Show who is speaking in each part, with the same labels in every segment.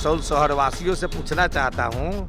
Speaker 1: रक्सौल शहर वासियों से पूछना चाहता हूँ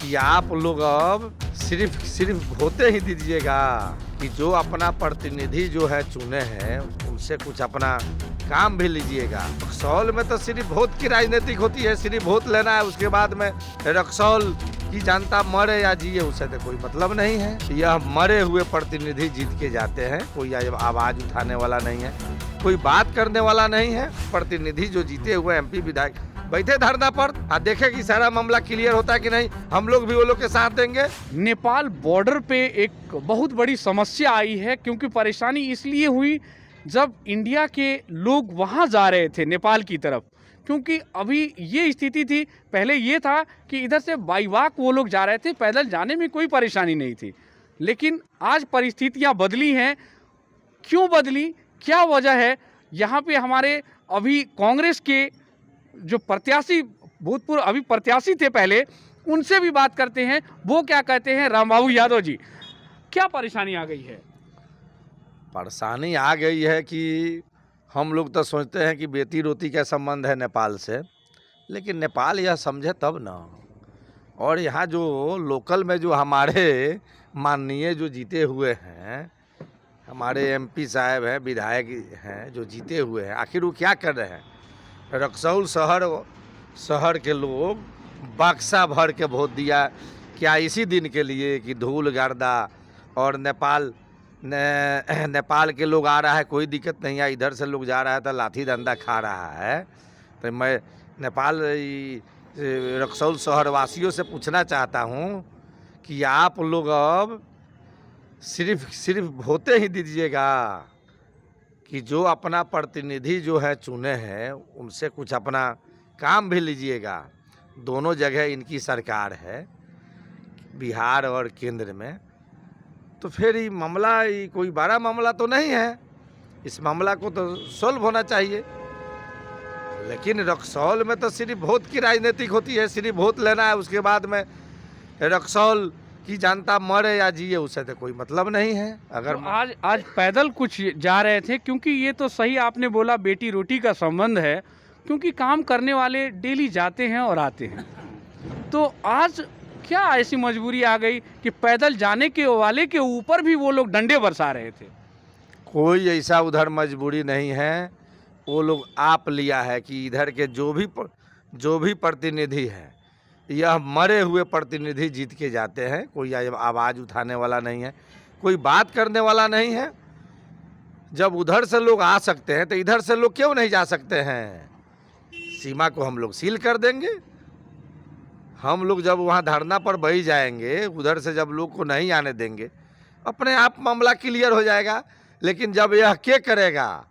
Speaker 1: कि आप लोग अब सिर्फ होते ही दीजिएगा कि जो अपना प्रतिनिधि जो है चुने हैं उनसे कुछ अपना काम भी लीजिएगा। रक्सौल में तो सिर्फ वोट की राजनीतिक होती है, सिर्फ वोट लेना है, उसके बाद में रक्सौल की जनता मरे या जिए उससे तो कोई मतलब नहीं है। यह मरे हुए प्रतिनिधि जीत के जाते हैं, कोई आवाज उठाने वाला नहीं है, कोई बात करने वाला नहीं है। प्रतिनिधि जो जीते हुए एमपी विधायक बैठे धरना पर और देखे कि सारा मामला क्लियर होता है कि नहीं, हम लोग भी वो लोग के साथ देंगे।
Speaker 2: नेपाल बॉर्डर पे एक बहुत बड़ी समस्या आई है, क्योंकि परेशानी इसलिए हुई जब इंडिया के लोग वहाँ जा रहे थे नेपाल की तरफ, क्योंकि अभी ये स्थिति थी। पहले ये था कि इधर से बाई वॉक वो लोग जा रहे थे, पैदल जाने में कोई परेशानी नहीं थी, लेकिन आज परिस्थितियाँ बदली हैं। क्यों बदली, क्या वजह है? यहाँ पे हमारे अभी कांग्रेस के जो प्रत्याशी भूतपूर्व अभी प्रत्याशी थे पहले, उनसे भी बात करते हैं, वो क्या कहते हैं। रामबाबू यादव जी, क्या परेशानी आ गई है?
Speaker 1: परेशानी आ गई है कि हम लोग तो सोचते हैं कि बेटी रोटी का संबंध है नेपाल से, लेकिन नेपाल यह समझे तब ना। और यहाँ जो लोकल में जो हमारे माननीय जो जीते हुए हैं, हमारे एमपी साहब हैं, विधायक हैं जो जीते हुए हैं, आखिर वो क्या कर रहे हैं? रक्सौल शहर के लोग बक्सा भर के वोट दिया, क्या इसी दिन के लिए कि धूल गर्दा और नेपाल के लोग आ रहा है, कोई दिक्कत नहीं है, इधर से लोग जा रहा है तो लाठी डंडा खा रहा है। तो मैं नेपाल रक्सौल शहर वासियों से पूछना चाहता हूँ कि आप लोग अब सिर्फ होते ही दीजिएगा कि जो अपना प्रतिनिधि जो है चुने हैं उनसे कुछ अपना काम भी लीजिएगा। दोनों जगह इनकी सरकार है, बिहार और केंद्र में, तो फिर ये मामला कोई बड़ा मामला तो नहीं है, इस मामला को तो सॉल्व होना चाहिए। लेकिन रक्सौल में तो सिर्फ वोट की राजनीतिक होती है, सिर्फ वोट लेना है, उसके बाद में रक्सौल की जनता मरे या जिए उससे तो कोई मतलब नहीं है। अगर
Speaker 2: तो आज पैदल कुछ जा रहे थे, क्योंकि ये तो सही आपने बोला, बेटी रोटी का संबंध है, क्योंकि काम करने वाले डेली जाते हैं और आते हैं। तो आज क्या ऐसी मजबूरी आ गई कि पैदल जाने के वाले के ऊपर भी वो लोग डंडे बरसा रहे थे?
Speaker 1: कोई ऐसा उधर मजबूरी नहीं है, वो लोग आप लिया है कि इधर के जो भी प्रतिनिधि है, यह मरे हुए प्रतिनिधि जीत के जाते हैं, कोई आवाज़ उठाने वाला नहीं है, कोई बात करने वाला नहीं है। जब उधर से लोग आ सकते हैं तो इधर से लोग क्यों नहीं जा सकते हैं? सीमा को हम लोग सील कर देंगे। हम लोग जब वहाँ धरना पर बैठ जाएंगे, उधर से जब लोग को नहीं आने देंगे, अपने आप मामला क्लियर हो जाएगा। लेकिन जब यह क्या करेगा,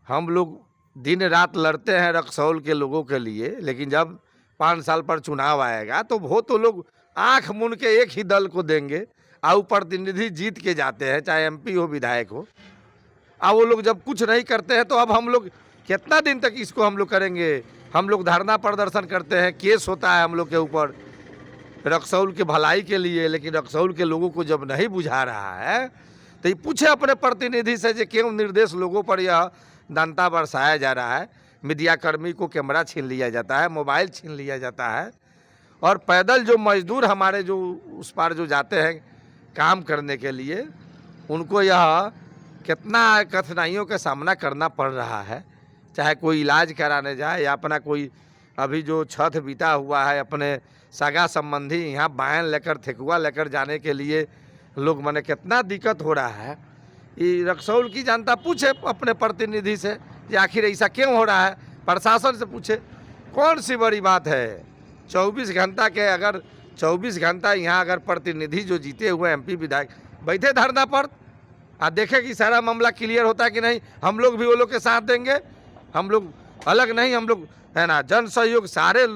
Speaker 1: हम लोग दिन रात लड़ते हैं रक्सौल के लोगों के लिए, लेकिन जब 5 साल पर चुनाव आएगा तो वो तो लोग आंख मूंद के एक ही दल को देंगे, और प्रतिनिधि जीत के जाते हैं, चाहे एमपी हो विधायक हो। और वो लोग जब कुछ नहीं करते हैं तो अब हम लोग कितना दिन तक इसको हम लोग करेंगे? हम लोग धरना प्रदर्शन करते हैं, केस होता है हम लोग के ऊपर रक्सौल के भलाई के लिए, लेकिन रक्सौल के लोगों को जब नहीं बुझा रहा है तो ये पूछे अपने प्रतिनिधि से क्यों निर्देश लोगों पर यह डंडा बरसाया जा रहा है। मीडिया कर्मी को कैमरा छीन लिया जाता है, मोबाइल छीन लिया जाता है, और पैदल जो मजदूर हमारे जो उस पार जो जाते हैं काम करने के लिए, उनको यह कितना कठिनाइयों का सामना करना पड़ रहा है। चाहे कोई इलाज कराने जाए या अपना कोई अभी जो छठ बीता हुआ है, अपने सगा संबंधी यहाँ बयान लेकर ठेकुआ लेकर जाने के लिए लोग मने कितना दिक्कत हो रहा है। ये रक्सौल की जनता पूछे अपने प्रतिनिधि से कि आखिर ऐसा क्यों हो रहा है, प्रशासन से पूछे। कौन सी बड़ी बात है? 24 घंटा के अगर 24 घंटा यहाँ अगर प्रतिनिधि जो जीते हुए एमपी विधायक बैठे धरना पर और देखे कि सारा मामला क्लियर होता है कि नहीं, हम लोग भी वो लोग के साथ देंगे। हम लोग अलग नहीं, हम लोग है ना, जन सहयोग सारे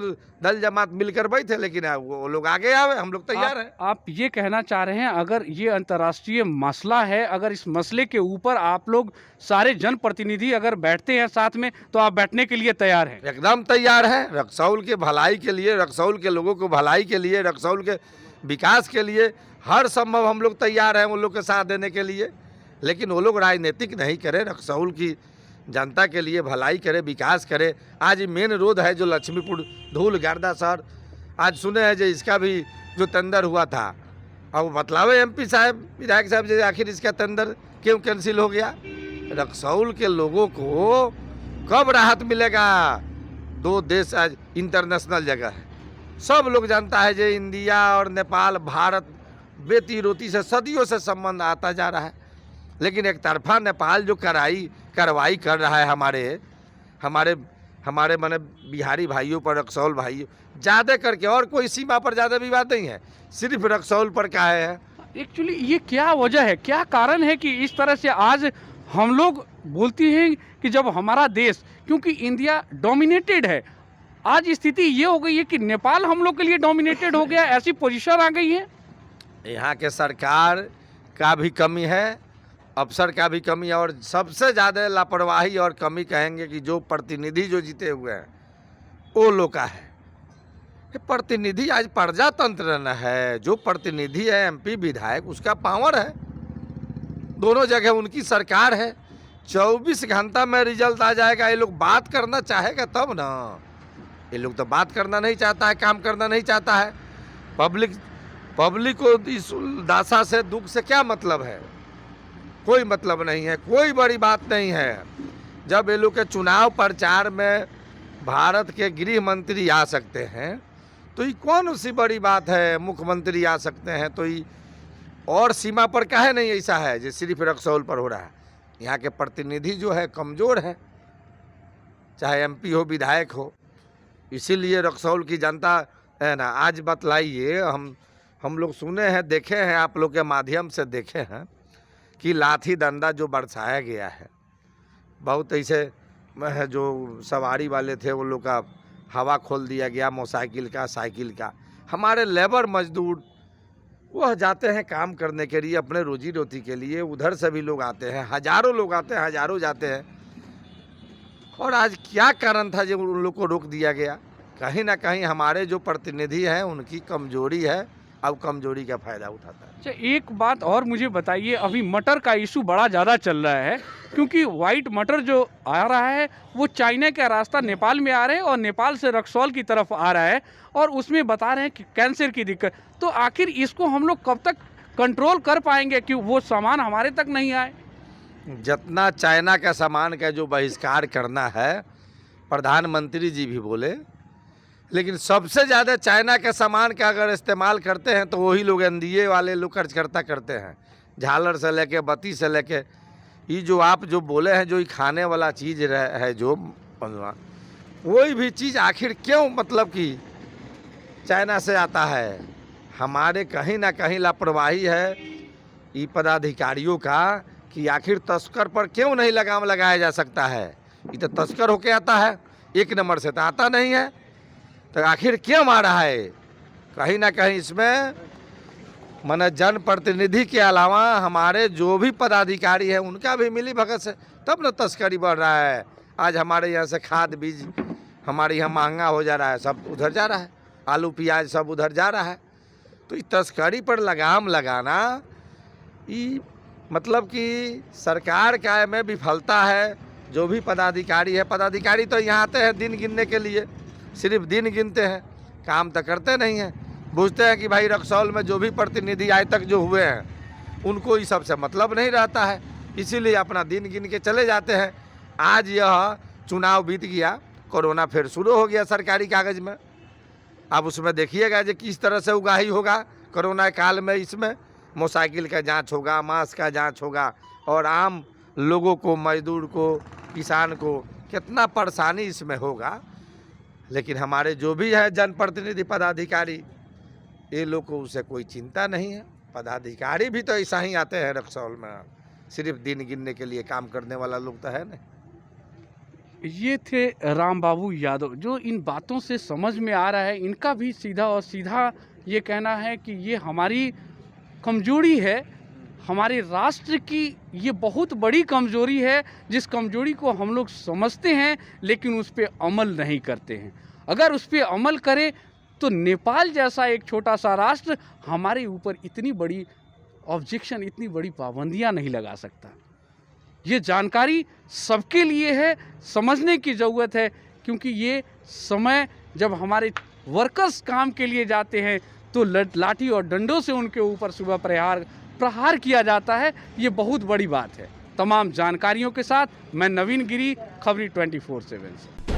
Speaker 1: दल जमात मिलकर बैठे, लेकिन वो लोग आगे आवे, हम लोग तैयार हैं।
Speaker 2: आप ये कहना चाह रहे हैं अगर ये अंतर्राष्ट्रीय मसला है, अगर इस मसले के ऊपर आप लोग सारे जनप्रतिनिधि अगर बैठते हैं साथ में, तो आप बैठने के लिए तैयार हैं?
Speaker 1: एकदम तैयार हैं। रक्सौल के भलाई के लिए, रक्सौल के लोगों को भलाई के लिए, रक्सौल के विकास के लिए हर संभव हम लोग तैयार हैं उन लोग के साथ देने के लिए। लेकिन वो लोग राजनीतिक नहीं करें, रक्सौल की जनता के लिए भलाई करे, विकास करे। आज मेन रोड है जो लक्ष्मीपुर धूल गर्दा शहर, आज सुने हैं जो इसका भी जो टेंडर हुआ था, अब बतलावे एमपी साहब, विधायक साहब जो आखिर इसका टेंडर क्यों कैंसिल हो गया। रक्सौल के लोगों को कब राहत मिलेगा। 2 देश आज इंटरनेशनल जगह है, सब लोग जानता है जो इंडिया और नेपाल भारत बेटी रोटी से सदियों से संबंध आता जा रहा है, लेकिन एक तरफा नेपाल जो कार्रवाई कर रहा है हमारे माने बिहारी भाइयों पर, रक्सौल भाइयों ज़्यादा करके, और कोई सीमा पर ज़्यादा विवाद नहीं है, सिर्फ रक्सौल पर क्या है।
Speaker 2: एक्चुअली ये क्या वजह है, क्या कारण है कि इस तरह से आज हम लोग बोलती हैं कि जब हमारा देश, क्योंकि इंडिया डोमिनेटेड है, आज स्थिति ये हो गई है कि नेपाल हम लोग के लिए डोमिनेटेड हो गया, ऐसी पोजीशन आ गई है।
Speaker 1: यहाँ के सरकार का भी कमी है, अफसर का भी कमी है, और सबसे ज़्यादा लापरवाही और कमी कहेंगे कि जो प्रतिनिधि जो जीते हुए हैं वो लोग का है। ये प्रतिनिधि आज प्रजातंत्र न है, जो प्रतिनिधि है एमपी विधायक उसका पावर है, दोनों जगह उनकी सरकार है, 24 घंटा में रिजल्ट आ जाएगा। ये लोग बात करना चाहेगा तब ना, ये लोग तो बात करना नहीं चाहता है, काम करना नहीं चाहता है। पब्लिक को इस दासा से दुख से क्या मतलब है, कोई मतलब नहीं है, कोई बड़ी बात नहीं है। जब ये लोग के चुनाव प्रचार में भारत के गृह मंत्री आ सकते हैं तो ये कौन सी बड़ी बात है, मुख्यमंत्री आ सकते हैं तो ये और सीमा पर काहे नहीं ऐसा है जो सिर्फ रक्सौल पर हो रहा है। यहाँ के प्रतिनिधि जो है कमज़ोर है, चाहे एमपी हो विधायक हो, इसीलिए रक्सौल की जनता है ना। आज बतलाइए, हम लोग सुने हैं, देखे हैं, आप लोग के माध्यम से देखे हैं कि लाठी डंडा जो बरसाया गया है, बहुत ऐसे जो सवारी वाले थे वो लोग का हवा खोल दिया गया, मोटरसाइकिल का, साइकिल का। हमारे लेबर मजदूर वह जाते हैं काम करने के लिए, अपने रोजी रोटी के लिए, उधर से भी लोग आते हैं, हज़ारों लोग आते हैं, हज़ारों जाते हैं। और आज क्या कारण था जो उन लोग को रोक दिया गया। कहीं ना कहीं हमारे जो प्रतिनिधि हैं उनकी कमजोरी है, अब कमजोरी का फ़ायदा उठाता है।
Speaker 2: अच्छा, एक बात और मुझे बताइए, अभी मटर का इशू बड़ा ज़्यादा चल रहा है, क्योंकि वाइट मटर जो आ रहा है वो चाइना का रास्ता नेपाल में आ रहे हैं और नेपाल से रक्सौल की तरफ आ रहा है, और उसमें बता रहे हैं कि कैंसर की दिक्कत। तो आखिर इसको हम लोग कब तक कंट्रोल कर पाएंगे कि वो सामान हमारे तक नहीं आए।
Speaker 1: जितना चाइना का सामान का जो बहिष्कार करना है, प्रधानमंत्री जी भी बोले, लेकिन सबसे ज़्यादा चाइना के सामान का अगर इस्तेमाल करते हैं तो वही लोग एनडीए वाले लोग खर्चकर्ता करते हैं। झालर से लेके बत्ती से लेके ये जो आप जो बोले हैं, जो ये खाने वाला चीज़ है जो वही भी चीज़ आखिर क्यों मतलब कि चाइना से आता है। हमारे कहीं ना कहीं लापरवाही है ये पदाधिकारियों का कि आखिर तस्कर पर क्यों नहीं लगाम लगाया जा सकता है। ये तो तस्कर होके आता है, 1 नंबर से तो आता नहीं है, तो आखिर क्यों आ रहा है। कहीं ना कहीं इसमें माने जनप्रतिनिधि के अलावा हमारे जो भी पदाधिकारी हैं उनका भी मिली भगत से तब न तस्करी बढ़ रहा है। आज हमारे यहाँ से खाद बीज हमारे यहाँ महंगा हो जा रहा है, सब उधर जा रहा है, आलू प्याज सब उधर जा रहा है। तो इस तस्करी पर लगाम लगाना ये मतलब कि सरकार का में विफलता है। जो भी पदाधिकारी है, पदाधिकारी तो यहाँ आते हैं दिन गिनने के लिए, सिर्फ दिन गिनते हैं, काम तो करते नहीं हैं। बुझते हैं कि भाई रक्सौल में जो भी प्रतिनिधि आज तक जो हुए हैं उनको इस सबसे मतलब नहीं रहता है, इसीलिए अपना दिन गिन के चले जाते हैं। आज यह चुनाव बीत गया, कोरोना फिर शुरू हो गया सरकारी कागज़ में। अब उसमें देखिएगा जो किस तरह से उगाही होगा कोरोना काल में। इसमें मोटरसाइकिल का जांच होगा, मास्क का जांच होगा, और आम लोगों को, मजदूर को, किसान को कितना परेशानी इसमें होगा। लेकिन हमारे जो भी है जनप्रतिनिधि पदाधिकारी, ये लोग को उससे कोई चिंता नहीं है। पदाधिकारी भी तो ऐसा ही आते हैं रक्सौल में, सिर्फ दिन गिनने के लिए, काम करने वाला लोग तो है नहीं।
Speaker 2: ये थे राम बाबू यादव, जो इन बातों से समझ में आ रहा है, इनका भी सीधा और सीधा ये कहना है कि ये हमारी कमजोरी है, हमारे राष्ट्र की ये बहुत बड़ी कमजोरी है, जिस कमजोरी को हम लोग समझते हैं लेकिन उस पर अमल नहीं करते हैं। अगर उस पर अमल करें तो नेपाल जैसा एक छोटा सा राष्ट्र हमारे ऊपर इतनी बड़ी ऑब्जेक्शन, इतनी बड़ी पाबंदियां नहीं लगा सकता। ये जानकारी सबके लिए है, समझने की ज़रूरत है, क्योंकि ये समय जब हमारे वर्कर्स काम के लिए जाते हैं तो लाठी और डंडों से उनके ऊपर सुबह प्रहार किया जाता है। ये बहुत बड़ी बात है। तमाम जानकारियों के साथ मैं नवीन गिरी, खबरी 24/7 से।